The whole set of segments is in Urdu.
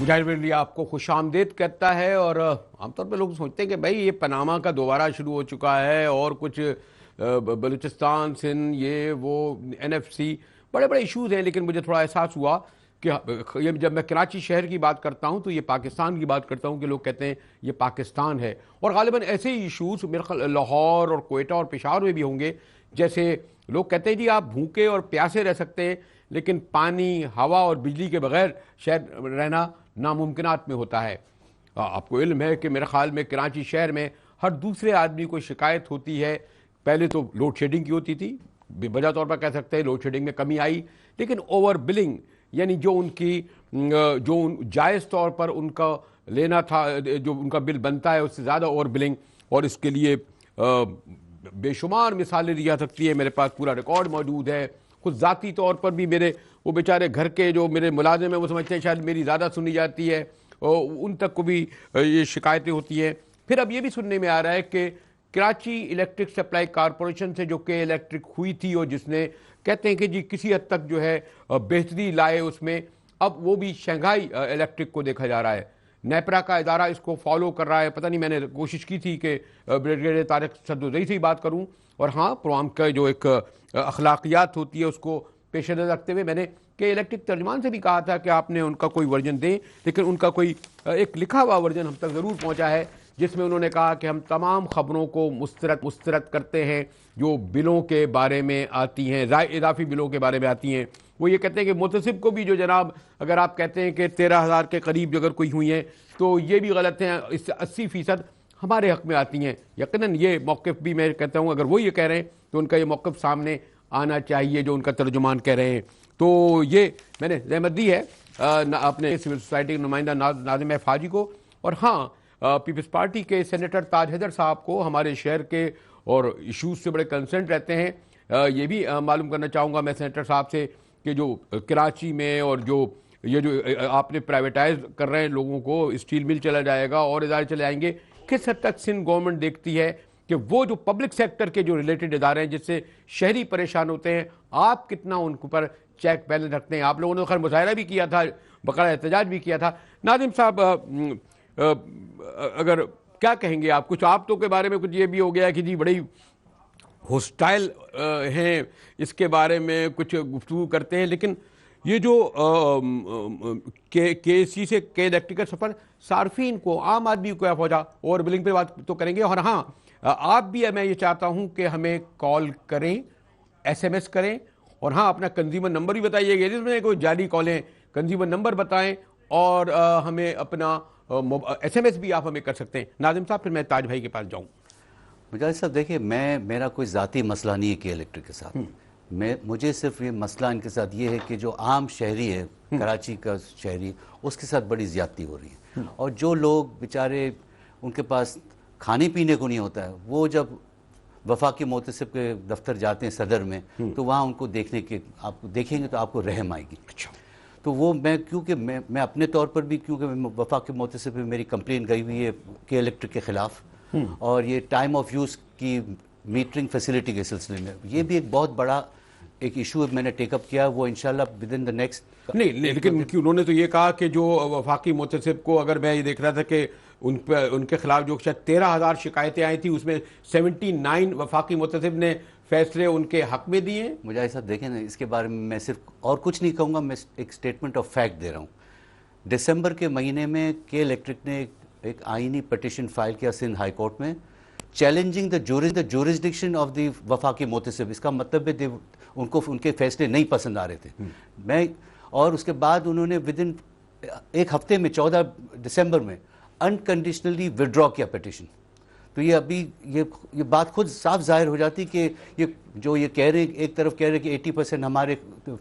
مجاہد علی آپ کو خوش آمدید کہتا ہے، اور عام طور پہ لوگ سوچتے ہیں کہ بھائی یہ پاناما کا دوبارہ شروع ہو چکا ہے اور کچھ بلوچستان، سندھ، یہ وہ این ایف سی بڑے بڑے ایشوز ہیں، لیکن مجھے تھوڑا احساس ہوا کہ جب میں کراچی شہر کی بات کرتا ہوں تو یہ پاکستان کی بات کرتا ہوں کہ لوگ کہتے ہیں یہ پاکستان ہے، اور غالباً ایسے ہی ایشوز میرے خیال لاہور اور کوئٹہ اور پشاور میں بھی ہوں گے، جیسے لوگ کہتے ہیں جی آپ بھوکے اور پیاسے رہ سکتے ہیں لیکن پانی، ہوا اور بجلی کے بغیر شاید رہنا ناممکنات میں ہوتا ہے۔ آپ کو علم ہے کہ میرے خیال میں کراچی شہر میں ہر دوسرے آدمی کو شکایت ہوتی ہے، پہلے تو لوڈ شیڈنگ کی ہوتی تھی، بے وجہ طور پر کہہ سکتے ہیں لوڈ شیڈنگ میں کمی آئی، لیکن اوور بلنگ یعنی جو جائز طور پر ان کا لینا تھا، جو ان کا بل بنتا ہے اس سے زیادہ اوور بلنگ، اور اس کے لیے بے شمار مثالیں دی جا سکتی ہیں، میرے پاس پورا ریکارڈ موجود ہے۔ خود ذاتی طور پر بھی میرے وہ بیچارے گھر کے جو میرے ملازم ہیں وہ سمجھتے ہیں شاید میری زیادہ سنی جاتی ہے، اور ان تک کو بھی یہ شکایتیں ہوتی ہیں۔ پھر اب یہ بھی سننے میں آ رہا ہے کہ کراچی الیکٹرک سپلائی کارپوریشن سے جو کہ الیکٹرک ہوئی تھی اور جس نے کہتے ہیں کہ جی کسی حد تک جو ہے بہتری لائے اس میں، اب وہ بھی شنگھائی الیکٹرک کو دیکھا جا رہا ہے۔ نیپرا کا ادارہ اس کو فالو کر رہا ہے، پتہ نہیں، میں نے کوشش کی تھی کہ بریگیڈیئر طارق صدر سے ہی بات کروں، اور ہاں پروگرام کا جو ایک اخلاقیات ہوتی ہے اس کو پیش نظر رکھتے ہوئے میں نے کہ الیکٹرک ترجمان سے بھی کہا تھا کہ آپ نے ان کا کوئی ورژن دیں، لیکن ان کا کوئی ایک لکھا ہوا ورژن ہم تک ضرور پہنچا ہے جس میں انہوں نے کہا کہ ہم تمام خبروں کو مسترد کرتے ہیں جو بلوں کے بارے میں آتی ہیں، اضافی بلوں کے بارے میں آتی ہیں۔ وہ یہ کہتے ہیں کہ متصب کو بھی جو جناب اگر آپ کہتے ہیں کہ 13,000 کے قریب اگر کوئی ہوئی ہیں تو یہ بھی غلط ہیں، اس سے 80% ہمارے حق میں آتی ہیں۔ یقیناً یہ موقف بھی میں کہتا ہوں اگر وہ یہ کہہ رہے ہیں تو ان کا یہ موقف سامنے آنا چاہیے جو ان کا ترجمان کہہ رہے ہیں۔ تو یہ میں نے زحمت دی ہے اپنے سول سوسائٹی کے نمائندہ ناظم حاجی کو، اور ہاں پیپلز پارٹی کے سینیٹر تاج حیدر صاحب کو، ہمارے شہر کے اور ایشوز سے بڑے کنسرن رہتے ہیں۔ یہ بھی معلوم کرنا چاہوں گا میں سینیٹر صاحب سے کہ جو کراچی میں اور جو آپ نے پرائیویٹائز کر رہے ہیں لوگوں کو، اسٹیل مل چلا جائے گا اور ادارے چلے آئیں گے، کس حد تک سندھ گورنمنٹ دیکھتی ہے کہ وہ جو پبلک سیکٹر کے جو ریلیٹڈ ادارے ہیں جس سے شہری پریشان ہوتے ہیں، آپ کتنا ان کے اوپر چیک بیلنس رکھتے ہیں؟ آپ لوگوں نے خیر مظاہرہ بھی کیا تھا، باقاعدہ احتجاج بھی کیا تھا۔ ناظم صاحب اگر کیا کہیں گے آپ؟ کچھ آپ تو کے بارے میں کچھ یہ بھی ہو گیا کہ جی بڑی ہوسٹائل ہیں، اس کے بارے میں کچھ گفتگو کرتے ہیں، لیکن یہ جو کے سی سے کے الیکٹریکل سفر صارفین کو، عام آدمی کو پہنچا، اوور بلنگ پہ بات تو کریں گے، اور ہاں آپ بھی میں یہ چاہتا ہوں کہ ہمیں کال کریں، ایس ایم ایس کریں، اور ہاں اپنا کنزیومر نمبر بھی بتائیے گا، جس میں کوئی جعلی کالیں، کنزیومر نمبر بتائیں، اور ہمیں اپنا ایس ایم ایس بھی آپ ہمیں کر سکتے ہیں۔ ناظم صاحب پھر میں تاج بھائی کے پاس جاؤں۔ مجاہد صاحب دیکھیں، میرا کوئی ذاتی مسئلہ نہیں ہے کہ الیکٹرک کے ساتھ، مجھے صرف یہ مسئلہ ان کے ساتھ یہ ہے کہ جو عام شہری ہے، کراچی کا شہری، اس کے ساتھ بڑی زیادتی ہو رہی ہے، اور جو لوگ بیچارے ان کے پاس کھانے پینے کو نہیں ہوتا ہے، وہ جب وفاقی محتسب کے دفتر جاتے ہیں صدر میں، تو وہاں ان کو آپ دیکھیں گے تو آپ کو رحم آئے گی۔ تو وہ کیونکہ میں اپنے طور پر بھی، کیونکہ وفاقی محتسب میں میری کمپلین گئی ہوئی ہے کہ الیکٹرک کے خلاف، اور یہ ٹائم آف یوز کی میٹرنگ فیسلٹی کے سلسلے میں یہ بھی ایک بہت بڑا ایک ایشو میں نے ٹیک اپ کیا، وہ انشاءاللہ ودن دا نیکسٹ نہیں، لیکن انہوں نے تو یہ کہا کہ جو وفاقی محتسب کو، اگر میں یہ دیکھ رہا تھا کہ ان کے خلاف جو شاید 13,000 شکایتیں آئی تھیں، اس میں 79 وفاقی محتسب نے فیصلے ان کے حق میں دیے ہیں۔ مجاہد صاحب دیکھیں نا، اس کے بارے میں میں صرف اور کچھ نہیں کہوں گا، میں ایک سٹیٹمنٹ آف فیکٹ دے رہا ہوں۔ دسمبر کے مہینے میں کے الیکٹرک نے ایک آئینی پٹیشن فائل کیا سندھ ہائی کورٹ میں، challenging the jurisdiction of the وفاقی محتسب۔ اس کا مطلب ہے ان کو ان کے فیصلے نہیں پسند آ رہے تھے، اور اس کے بعد انہوں نے ودن ایک ہفتے میں 14 دسمبر میں انکنڈیشنلی وڈرا کیا پٹیشن۔ تو یہ ابھی یہ بات خود صاف ظاہر ہو جاتی کہ یہ کہہ رہے، ایک طرف کہہ رہے کہ 80% ہمارے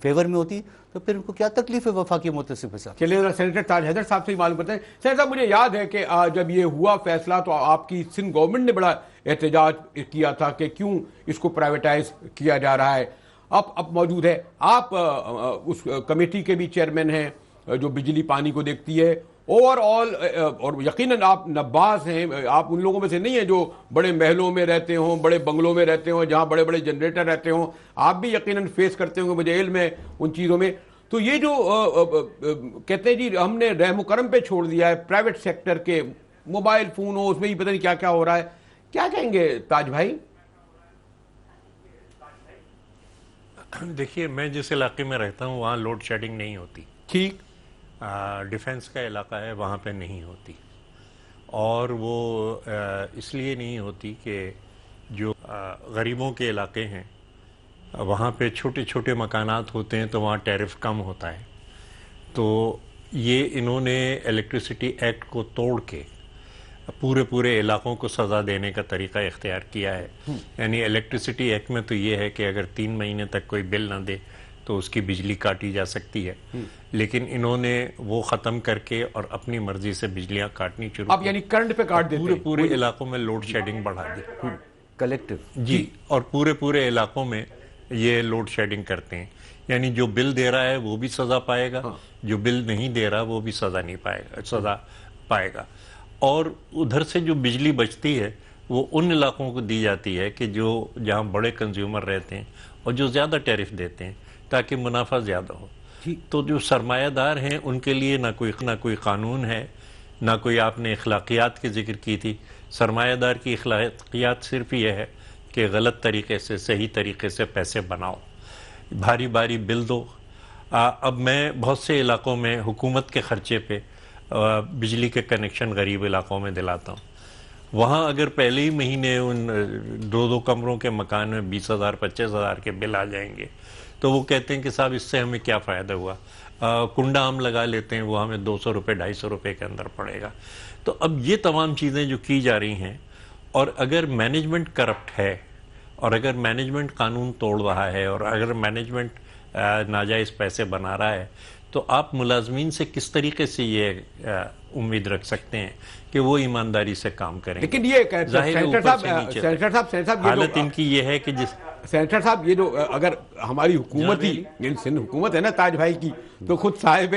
فیور میں ہوتی، تو پھر ان کو کیا تکلیف ہے وفاقی محتسب کے ساتھ؟ چلیے سینیٹر تاج حیدر صاحب سے ہی معلوم کرتے ہیں۔ سینیٹر صاحب مجھے یاد ہے کہ جب یہ ہوا فیصلہ تو آپ کی سندھ گورنمنٹ نے بڑا احتجاج کیا تھا کہ کیوں اس کو پرائیویٹائز کیا جا رہا ہے۔ اب موجود ہے، آپ اس کمیٹی کے بھی چیئرمین ہیں جو بجلی پانی کو دیکھتی ہے اوور آل، اور یقیناً آپ نباز ہیں، آپ ان لوگوں میں سے نہیں ہیں جو بڑے محلوں میں رہتے ہوں، بڑے بنگلوں میں رہتے ہوں، جہاں بڑے بڑے جنریٹر رہتے ہوں، آپ بھی یقیناً فیس کرتے ہوں گے، مجھے علم ہے ان چیزوں میں۔ تو یہ جو کہتے ہیں جی ہم نے رحم و کرم پہ چھوڑ دیا ہے پرائیویٹ سیکٹر کے، موبائل فون ہو اس میں ہی پتہ نہیں کیا کیا ہو رہا ہے، کیا کہیں گے تاج بھائی؟ دیکھیے میں جس علاقے میں رہتا ہوں وہاں لوڈ شیڈنگ نہیں ہوتی، ٹھیک، ڈیفنس کا علاقہ ہے وہاں پہ نہیں ہوتی، اور وہ اس لیے نہیں ہوتی کہ جو غریبوں کے علاقے ہیں وہاں پہ چھوٹے چھوٹے مکانات ہوتے ہیں تو وہاں ٹیرف کم ہوتا ہے، تو یہ انہوں نے الیکٹریسٹی ایکٹ کو توڑ کے پورے علاقوں کو سزا دینے کا طریقہ اختیار کیا ہے. یعنی الیکٹریسٹی ایکٹ میں تو یہ ہے کہ اگر 3 مہینے تک کوئی بل نہ دے تو اس کی بجلی کاٹی جا سکتی ہے، لیکن انہوں نے وہ ختم کر کے اور اپنی مرضی سے بجلیاں کاٹنی شروع اب یعنی کرنٹ پہ کاٹ دیتے ہیں پورے علاقوں میں لوڈ شیڈنگ بڑھا دی کلیکٹو. جی، اور پورے علاقوں میں یہ لوڈ شیڈنگ کرتے ہیں. یعنی جو بل دے رہا ہے وہ بھی سزا پائے گا، جو بل نہیں دے رہا وہ بھی سزا پائے گا. اور ادھر سے جو بجلی بچتی ہے وہ ان علاقوں کو دی جاتی ہے کہ جہاں بڑے کنزیومر رہتے ہیں اور جو زیادہ ٹیرف دیتے ہیں تاکہ منافع زیادہ ہو. تو جو سرمایہ دار ہیں ان کے لیے نہ کوئی قانون ہے، نہ کوئی، آپ نے اخلاقیات کی ذکر کی تھی، سرمایہ دار کی اخلاقیات صرف یہ ہے کہ غلط طریقے سے صحیح طریقے سے پیسے بناؤ، بھاری بل دو. اب میں بہت سے علاقوں میں حکومت کے خرچے پہ بجلی کے کنیکشن غریب علاقوں میں دلاتا ہوں. وہاں اگر پہلے ہی مہینے ان 2 کمروں کے مکان میں 20,000 25,000 کے بل آ جائیں گے تو وہ کہتے ہیں کہ صاحب اس سے ہمیں کیا فائدہ ہوا، کنڈا ہم لگا لیتے ہیں وہ ہمیں 200 روپے 250 روپے کے اندر پڑے گا. تو اب یہ تمام چیزیں جو کی جا رہی ہیں، اور اگر مینجمنٹ کرپٹ ہے اور اگر مینجمنٹ قانون توڑ رہا ہے اور اگر مینجمنٹ ناجائز پیسے بنا رہا ہے، تو آپ ملازمین سے کس طریقے سے یہ امید رکھ سکتے ہیں کہ وہ ایمانداری سے کام کریں گے؟ لیکن یہ سینیٹر صاحب حالت ان کی یہ ہے کہ سینیٹر صاحب یہ جو اگر ہماری حکومت ہی یعنی سندھ حکومت ہے نا تاج بھائی کی، تو خود صاحب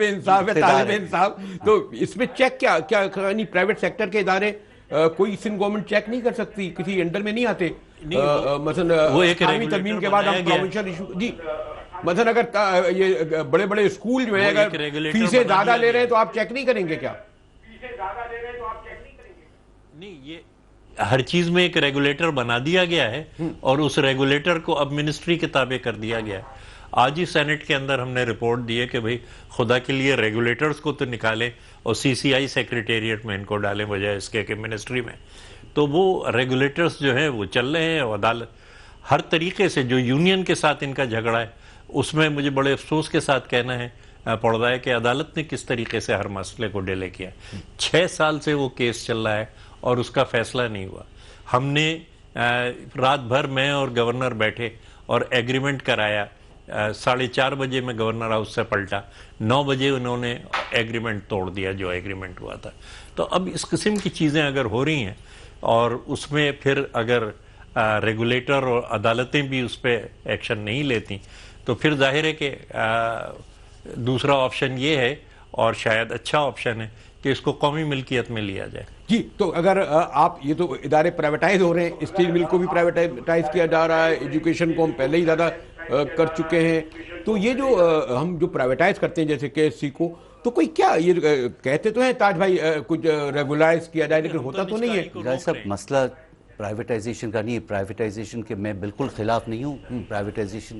انصاف ہے طالب انصاف، تو اس میں چیک کیا یعنی پرائیویٹ سیکٹر کے ادارے کوئی سندھ گورنمنٹ چیک نہیں کر سکتی، کسی انڈر میں نہیں آتے؟ مثلا وہ ایک عالمی ترمیم کے بعد ہم پروونشل ایشو، جی مثلا اگر یہ بڑے اسکول جو ہیں اگر فیسیں زیادہ لے رہے ہیں تو آپ چیک نہیں کریں گے کیا؟ نہیں، یہ ہر چیز میں ایک ریگولیٹر بنا دیا گیا ہے اور اس ریگولیٹر کو اب منسٹری کے تابع کر دیا گیا ہے. آج ہی سینٹ کے اندر ہم نے رپورٹ دی ہے کہ بھئی خدا کے لیے ریگولیٹرز کو تو نکالیں اور CCI سیکریٹریٹ میں ان کو ڈالیں بجائے اس کے کہ منسٹری میں. تو وہ ریگولیٹرز جو ہیں وہ چل رہے ہیں، اور عدالت ہر طریقے سے جو یونین کے ساتھ ان کا جھگڑا ہے اس میں مجھے بڑے افسوس کے ساتھ کہنا ہے پڑ رہا ہے کہ عدالت نے کس طریقے سے ہر مسئلے کو ڈیلے کیا. 6 سال سے وہ کیس چل رہا ہے اور اس کا فیصلہ نہیں ہوا. ہم نے رات بھر میں اور گورنر بیٹھے اور ایگریمنٹ کرایا. 4:30 بجے میں گورنر ہاؤس سے پلٹا، 9 بجے انہوں نے ایگریمنٹ توڑ دیا جو ایگریمنٹ ہوا تھا. تو اب اس قسم کی چیزیں اگر ہو رہی ہیں اور اس میں پھر اگر ریگولیٹر اور عدالتیں بھی اس پہ ایکشن نہیں لیتی تو پھر ظاہر ہے کہ دوسرا آپشن یہ ہے، اور شاید اچھا آپشن ہے، کہ اس کو قومی ملکیت میں لیا جائے. جی تو اگر آپ یہ تو ادارے پرائیویٹائز ہو رہے ہیں، اسٹیل مل کو بھی پرائیویٹائز کیا جا رہا ہے، ایجوکیشن کو ہم پہلے ہی زیادہ کر چکے ہیں، تو یہ جو ہم جو پرائیویٹائز کرتے ہیں جیسے KSC کو، تو کوئی کیا یہ کہتے تو ہیں تاج بھائی کچھ ریگولائز کیا جائے لیکن ہوتا تو نہیں ہے. صاحب مسئلہ پرائیویٹائزیشن کا نہیں ہے، پرائیویٹائزیشن کے میں بالکل خلاف نہیں ہوں. پرائیویٹائزیشن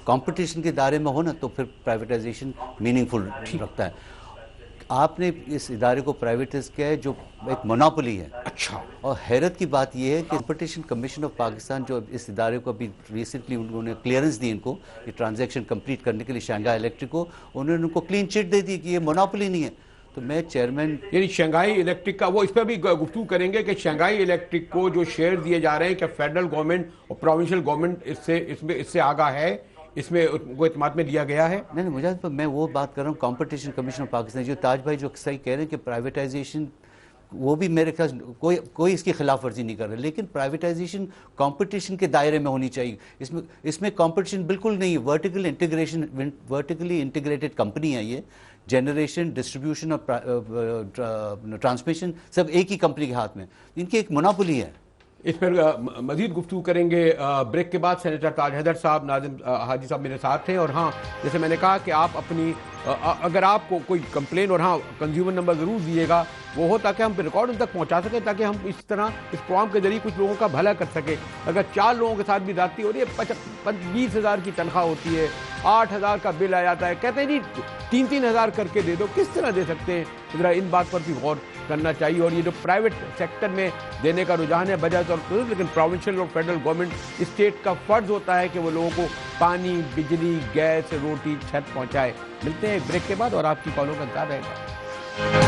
کمپٹیشن کے دائرے میں ہو نا تو پھر پرائیویٹائزیشن میننگ فل رکھتا ہے. آپ نے اس ادارے کو پرائیویٹائز کیا ہے جو ایک مونوپولی ہے. اچھا، اور حیرت کی بات یہ ہے کہ کمپٹیشن کمیشن آف پاکستان جو اس ادارے کو ابھی ریسنٹلی انہوں نے کلیئرنس دی ان کو یہ ٹرانزیکشن کمپلیٹ کرنے کے لیے، شنگھائی الیکٹرک کو انہوں نے ان کو کلین چٹ دے دی کہ یہ مونوپولی نہیں ہے. تو میں چیئرمین یعنی شنگھائی الیکٹرک کا وہ اس پہ بھی گفتگو کریں گے کہ شنگھائی الیکٹرک کو جو شیئر دیے جا رہے ہیں کہ فیڈرل گورنمنٹ اور پروونشل گورنمنٹ اس سے آگاہ ہے، اس میں کو اعتماد میں لیا گیا ہے. نہیں مجاہد، میں وہ بات کر رہا ہوں کمپٹیشن کمیشن آف پاکستان. جو تاج بھائی جو صحیح کہہ رہے ہیں کہ پرائیویٹائزیشن، وہ بھی میرے خیال کوئی اس کی خلاف ورزی نہیں کر رہا، لیکن پرائیویٹائزیشن کمپٹیشن کے دائرے میں ہونی چاہیے. اس میں کمپٹیشن بالکل نہیں ہے. ورٹیکلی انٹیگریٹڈ کمپنی ہے یہ. جنریشن، ڈسٹریبیوشن اور ٹرانسمیشن سب ایک ہی کمپنی کے ہاتھ میں. ان کی ایک مونوپولی ہے. اس پر مزید گفتگو کریں گے بریک کے بعد. سینیٹر تاج حیدر صاحب، ناظم حاجی صاحب میرے ساتھ ہیں. اور ہاں، جیسے میں نے کہا کہ آپ اپنی اگر آپ کو کوئی کمپلین، اور ہاں کنزیومر نمبر ضرور دیے گا، وہ ہو تاکہ ہم ریکارڈ ان تک پہنچا سکیں، تاکہ ہم اس طرح اس پروگرام کے ذریعے کچھ لوگوں کا بھلا کر سکیں. اگر 4 لوگوں کے ساتھ بھی زیادتی ہو رہی ہے، 20,000 کی تنخواہ ہوتی ہے، 8,000 کا بل آ جاتا ہے، کہتے ہیں جی 3,000 کر کے دے دو. کس طرح دے سکتے ہیں؟ ذرا ان بات پر بھی غور کرنا چاہیے. اور یہ جو پرائیویٹ سیکٹر میں دینے کا رجحان ہے بجائے طور پر، لیکن پروونشل اور فیڈرل گورنمنٹ اسٹیٹ کا فرض ہوتا ہے کہ وہ لوگوں کو پانی، بجلی، گیس، روٹی، چھت پہنچائے. ملتے ہیں ایک بریک کے بعد اور آپ کی کالوں کا انتظار رہے گا.